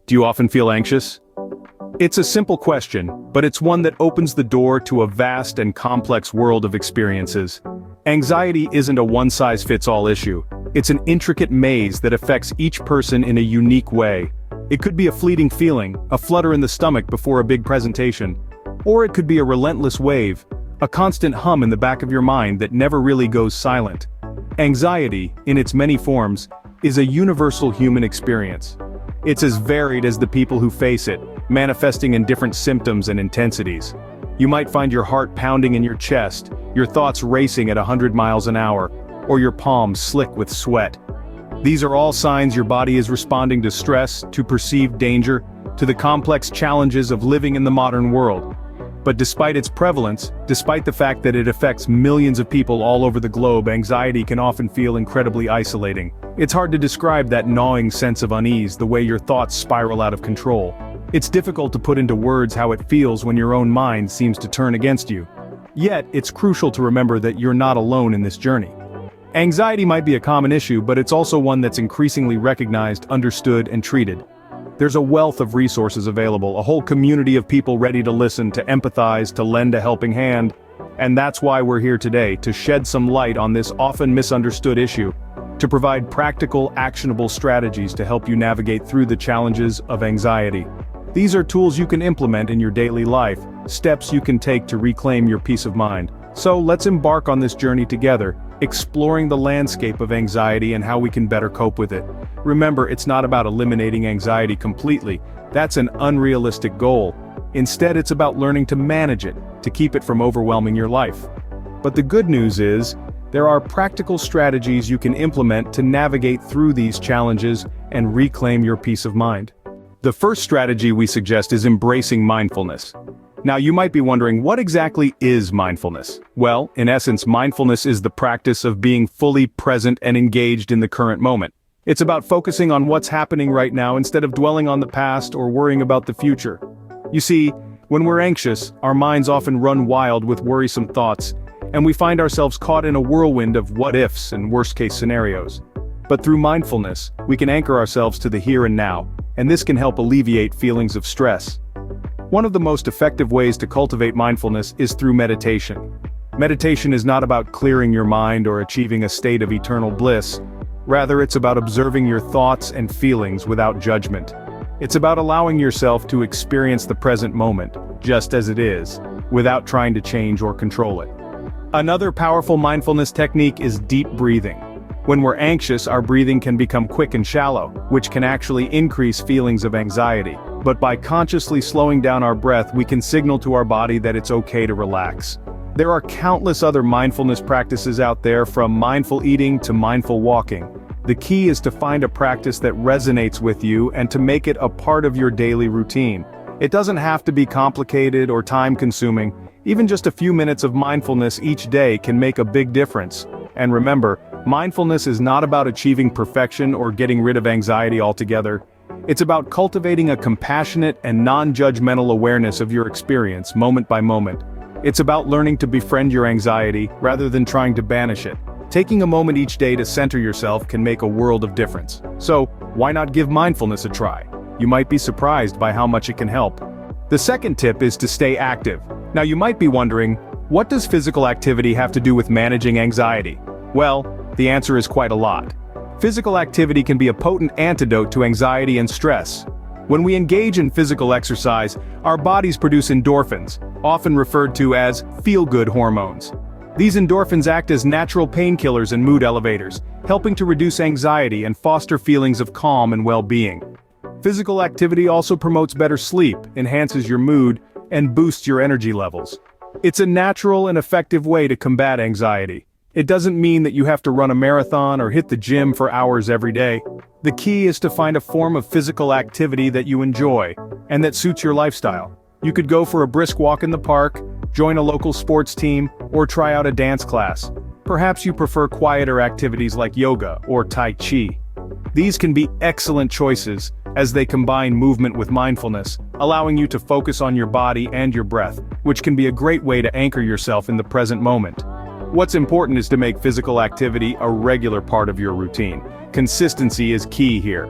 Do you often feel anxious? It's a simple question, but it's one that opens the door to a vast and complex world of experiences. Anxiety isn't a one-size-fits-all issue. It's an intricate maze that affects each person in a unique way. It could be a fleeting feeling, a flutter in the stomach before a big presentation. Or it could be a relentless wave, a constant hum in the back of your mind that never really goes silent. Anxiety, in its many forms, is a universal human experience. It's as varied as the people who face it, manifesting in different symptoms and intensities. You might find your heart pounding in your chest, your thoughts racing at 100 miles an hour, or your palms slick with sweat. These are all signs your body is responding to stress, to perceived danger, to the complex challenges of living in the modern world. But despite its prevalence, despite the fact that it affects millions of people all over the globe, anxiety can often feel incredibly isolating. It's hard to describe that gnawing sense of unease, the way your thoughts spiral out of control. It's difficult to put into words how it feels when your own mind seems to turn against you. Yet, it's crucial to remember that you're not alone in this journey. Anxiety might be a common issue, but it's also one that's increasingly recognized, understood, and treated. There's a wealth of resources available, a whole community of people ready to listen, to empathize, to lend a helping hand. And that's why we're here today, to shed some light on this often misunderstood issue, to provide practical, actionable strategies to help you navigate through the challenges of anxiety. These are tools you can implement in your daily life, steps you can take to reclaim your peace of mind. So let's embark on this journey together, exploring the landscape of anxiety and how we can better cope with it. Remember, it's not about eliminating anxiety completely. That's an unrealistic goal. Instead, it's about learning to manage it, to keep it from overwhelming your life. But the good news is, there are practical strategies you can implement to navigate through these challenges and reclaim your peace of mind. The first strategy we suggest is embracing mindfulness. Now you might be wondering, what exactly is mindfulness? Well, in essence, mindfulness is the practice of being fully present and engaged in the current moment. It's about focusing on what's happening right now instead of dwelling on the past or worrying about the future. You see, when we're anxious, our minds often run wild with worrisome thoughts, and we find ourselves caught in a whirlwind of what-ifs and worst-case scenarios. But through mindfulness, we can anchor ourselves to the here and now, and this can help alleviate feelings of stress. One of the most effective ways to cultivate mindfulness is through meditation. Meditation is not about clearing your mind or achieving a state of eternal bliss. Rather, it's about observing your thoughts and feelings without judgment. It's about allowing yourself to experience the present moment, just as it is, without trying to change or control it. Another powerful mindfulness technique is deep breathing. When we're anxious, our breathing can become quick and shallow, which can actually increase feelings of anxiety. But by consciously slowing down our breath, we can signal to our body that it's okay to relax. There are countless other mindfulness practices out there, from mindful eating to mindful walking. The key is to find a practice that resonates with you and to make it a part of your daily routine. It doesn't have to be complicated or time-consuming. Even just a few minutes of mindfulness each day can make a big difference. And remember, mindfulness is not about achieving perfection or getting rid of anxiety altogether. It's about cultivating a compassionate and non-judgmental awareness of your experience, moment by moment. It's about learning to befriend your anxiety, rather than trying to banish it. Taking a moment each day to center yourself can make a world of difference. So, why not give mindfulness a try? You might be surprised by how much it can help. The second tip is to stay active. Now you might be wondering, what does physical activity have to do with managing anxiety? Well, the answer is quite a lot. Physical activity can be a potent antidote to anxiety and stress. When we engage in physical exercise, our bodies produce endorphins, often referred to as feel-good hormones. These endorphins act as natural painkillers and mood elevators, helping to reduce anxiety and foster feelings of calm and well-being. Physical activity also promotes better sleep, enhances your mood, and boosts your energy levels. It's a natural and effective way to combat anxiety. It doesn't mean that you have to run a marathon or hit the gym for hours every day. The key is to find a form of physical activity that you enjoy, and that suits your lifestyle. You could go for a brisk walk in the park, join a local sports team, or try out a dance class. Perhaps you prefer quieter activities like yoga or Tai Chi. These can be excellent choices, as they combine movement with mindfulness, allowing you to focus on your body and your breath, which can be a great way to anchor yourself in the present moment. What's important is to make physical activity a regular part of your routine. Consistency is key here.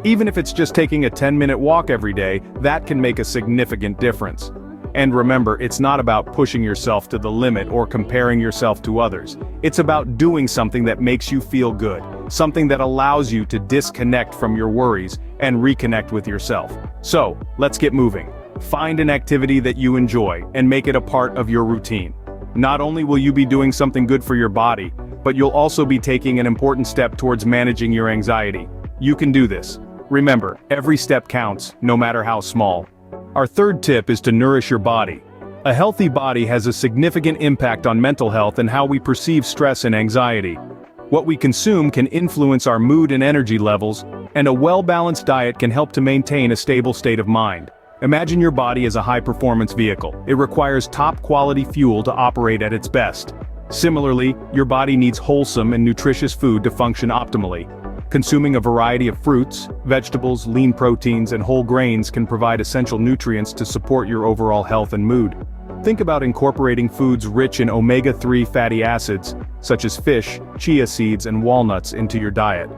Even if it's just taking a 10-minute walk every day, that can make a significant difference. And remember, it's not about pushing yourself to the limit or comparing yourself to others. It's about doing something that makes you feel good, something that allows you to disconnect from your worries and reconnect with yourself. So, let's get moving. Find an activity that you enjoy and make it a part of your routine. Not only will you be doing something good for your body, but you'll also be taking an important step towards managing your anxiety. You can do this. Remember, every step counts, no matter how small. Our third tip is to nourish your body. A healthy body has a significant impact on mental health and how we perceive stress and anxiety. What we consume can influence our mood and energy levels, and a well-balanced diet can help to maintain a stable state of mind. Imagine your body as a high-performance vehicle. It requires top-quality fuel to operate at its best. Similarly, your body needs wholesome and nutritious food to function optimally. Consuming a variety of fruits, vegetables, lean proteins, and whole grains can provide essential nutrients to support your overall health and mood. Think about incorporating foods rich in omega-3 fatty acids, such as fish, chia seeds, and walnuts into your diet.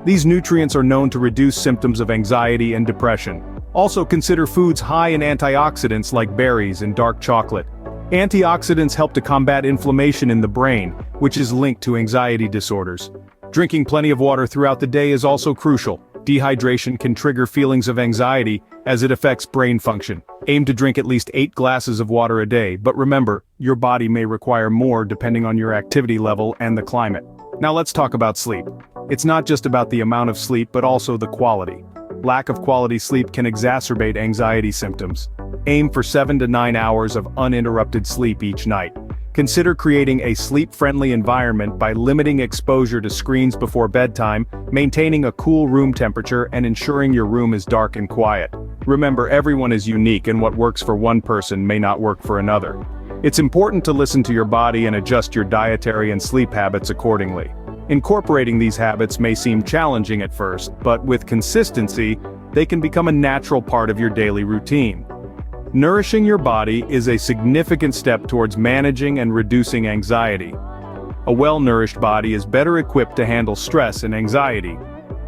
These nutrients are known to reduce symptoms of anxiety and depression. Also consider foods high in antioxidants like berries and dark chocolate. Antioxidants help to combat inflammation in the brain, which is linked to anxiety disorders. Drinking plenty of water throughout the day is also crucial. Dehydration can trigger feelings of anxiety as it affects brain function. Aim to drink at least 8 glasses of water a day, but remember, your body may require more depending on your activity level and the climate. Now let's talk about sleep. It's not just about the amount of sleep but also the quality. Lack of quality sleep can exacerbate anxiety symptoms. Aim for 7 to 9 hours of uninterrupted sleep each night. Consider creating a sleep-friendly environment by limiting exposure to screens before bedtime, maintaining a cool room temperature, and ensuring your room is dark and quiet. Remember, everyone is unique and what works for one person may not work for another. It's important to listen to your body and adjust your dietary and sleep habits accordingly. Incorporating these habits may seem challenging at first, but with consistency, they can become a natural part of your daily routine. Nourishing your body is a significant step towards managing and reducing anxiety. A well-nourished body is better equipped to handle stress and anxiety.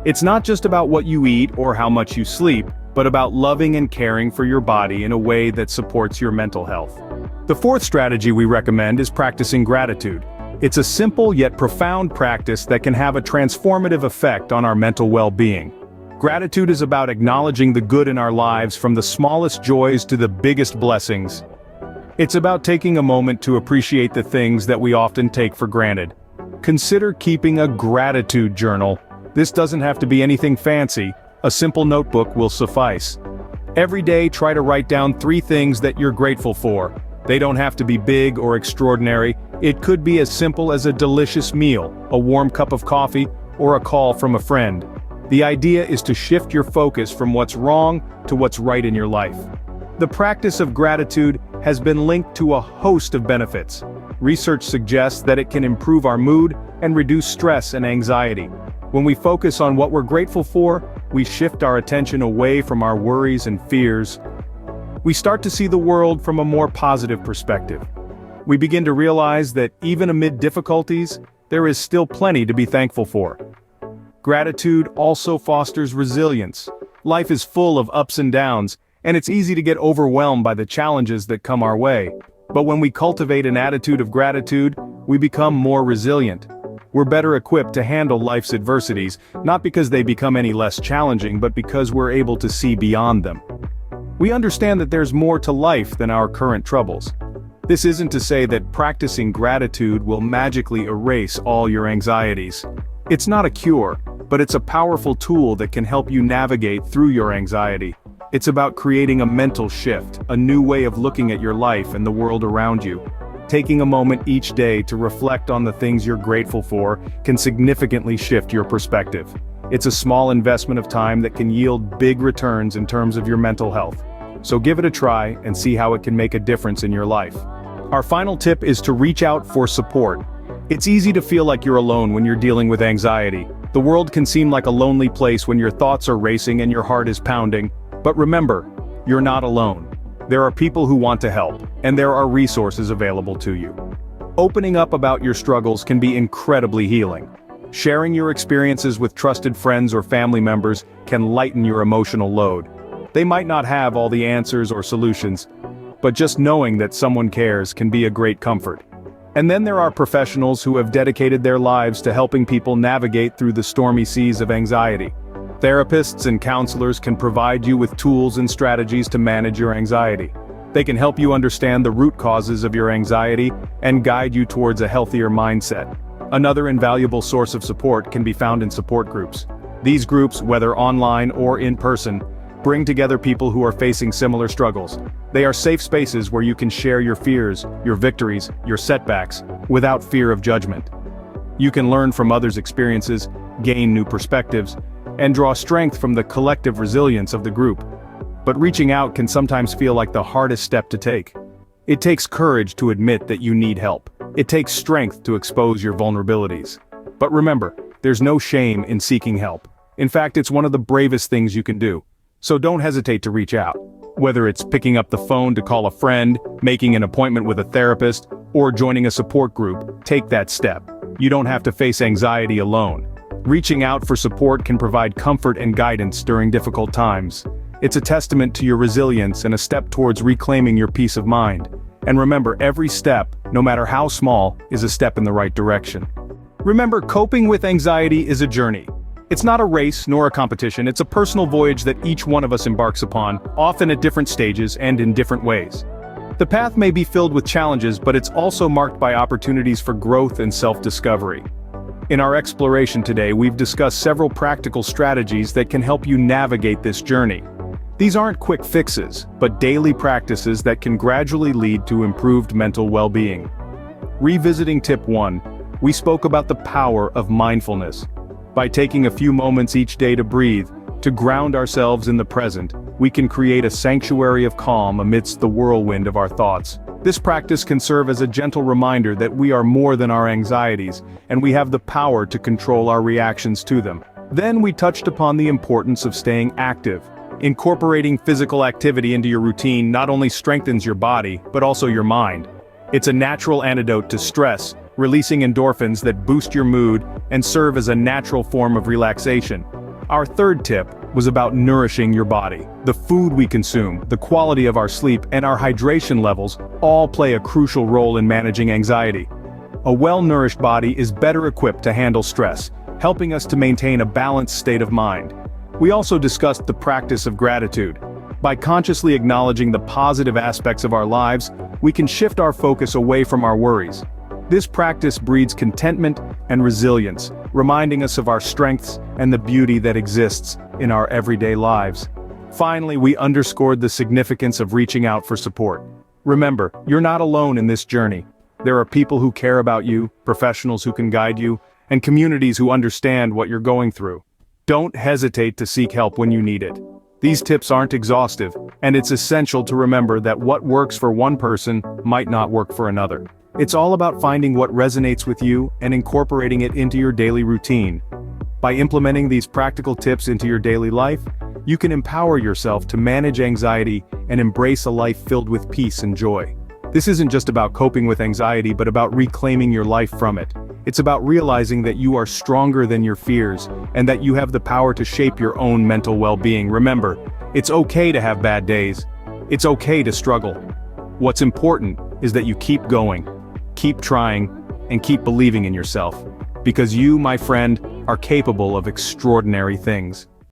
It's not just about what you eat or how much you sleep, but about loving and caring for your body in a way that supports your mental health. The fourth strategy we recommend is practicing gratitude. It's a simple yet profound practice that can have a transformative effect on our mental well-being. Gratitude is about acknowledging the good in our lives, from the smallest joys to the biggest blessings. It's about taking a moment to appreciate the things that we often take for granted. Consider keeping a gratitude journal. This doesn't have to be anything fancy. A simple notebook will suffice. Every day, try to write down 3 things that you're grateful for. They don't have to be big or extraordinary. It could be as simple as a delicious meal, a warm cup of coffee, or a call from a friend. The idea is to shift your focus from what's wrong to what's right in your life. The practice of gratitude has been linked to a host of benefits. Research suggests that it can improve our mood and reduce stress and anxiety. When we focus on what we're grateful for, we shift our attention away from our worries and fears. We start to see the world from a more positive perspective. We begin to realize that even amid difficulties, there is still plenty to be thankful for. Gratitude also fosters resilience. Life is full of ups and downs, and it's easy to get overwhelmed by the challenges that come our way. But when we cultivate an attitude of gratitude, we become more resilient. We're better equipped to handle life's adversities, not because they become any less challenging, but because we're able to see beyond them. We understand that there's more to life than our current troubles. This isn't to say that practicing gratitude will magically erase all your anxieties. It's not a cure, but it's a powerful tool that can help you navigate through your anxiety. It's about creating a mental shift, a new way of looking at your life and the world around you. Taking a moment each day to reflect on the things you're grateful for can significantly shift your perspective. It's a small investment of time that can yield big returns in terms of your mental health. So give it a try and see how it can make a difference in your life. Our final tip is to reach out for support. It's easy to feel like you're alone when you're dealing with anxiety. The world can seem like a lonely place when your thoughts are racing and your heart is pounding. But remember, you're not alone. There are people who want to help, and there are resources available to you. Opening up about your struggles can be incredibly healing. Sharing your experiences with trusted friends or family members can lighten your emotional load. They might not have all the answers or solutions, but just knowing that someone cares can be a great comfort. And then there are professionals who have dedicated their lives to helping people navigate through the stormy seas of anxiety. Therapists and counselors can provide you with tools and strategies to manage your anxiety. They can help you understand the root causes of your anxiety and guide you towards a healthier mindset. Another invaluable source of support can be found in support groups. These groups, whether online or in person, bring together people who are facing similar struggles. They are safe spaces where you can share your fears, your victories, your setbacks, without fear of judgment. You can learn from others' experiences, gain new perspectives, and draw strength from the collective resilience of the group. But reaching out can sometimes feel like the hardest step to take. It takes courage to admit that you need help. It takes strength to expose your vulnerabilities. But remember, there's no shame in seeking help. In fact, it's one of the bravest things you can do. So don't hesitate to reach out. Whether it's picking up the phone to call a friend, making an appointment with a therapist, or joining a support group, take that step. You don't have to face anxiety alone. Reaching out for support can provide comfort and guidance during difficult times. It's a testament to your resilience and a step towards reclaiming your peace of mind. And remember, every step, no matter how small, is a step in the right direction. Remember, coping with anxiety is a journey. It's not a race nor a competition, it's a personal voyage that each one of us embarks upon, often at different stages and in different ways. The path may be filled with challenges, but it's also marked by opportunities for growth and self-discovery. In our exploration today, we've discussed several practical strategies that can help you navigate this journey. These aren't quick fixes, but daily practices that can gradually lead to improved mental well-being. Revisiting tip 1, we spoke about the power of mindfulness. By taking a few moments each day to breathe, to ground ourselves in the present, we can create a sanctuary of calm amidst the whirlwind of our thoughts. This practice can serve as a gentle reminder that we are more than our anxieties, and we have the power to control our reactions to them. Then we touched upon the importance of staying active. Incorporating physical activity into your routine not only strengthens your body, but also your mind. It's a natural antidote to stress, releasing endorphins that boost your mood and serve as a natural form of relaxation. Our third tip was about nourishing your body. The food we consume, the quality of our sleep, and our hydration levels all play a crucial role in managing anxiety. A well-nourished body is better equipped to handle stress, helping us to maintain a balanced state of mind. We also discussed the practice of gratitude. By consciously acknowledging the positive aspects of our lives, we can shift our focus away from our worries. This practice breeds contentment and resilience, reminding us of our strengths and the beauty that exists in our everyday lives. Finally, we underscored the significance of reaching out for support. Remember, you're not alone in this journey. There are people who care about you, professionals who can guide you, and communities who understand what you're going through. Don't hesitate to seek help when you need it. These tips aren't exhaustive, and it's essential to remember that what works for one person might not work for another. It's all about finding what resonates with you and incorporating it into your daily routine. By implementing these practical tips into your daily life, you can empower yourself to manage anxiety and embrace a life filled with peace and joy. This isn't just about coping with anxiety, but about reclaiming your life from it. It's about realizing that you are stronger than your fears, and that you have the power to shape your own mental well-being. Remember, it's okay to have bad days. It's okay to struggle. What's important is that you keep going, keep trying, and keep believing in yourself. Because you, my friend, are capable of extraordinary things.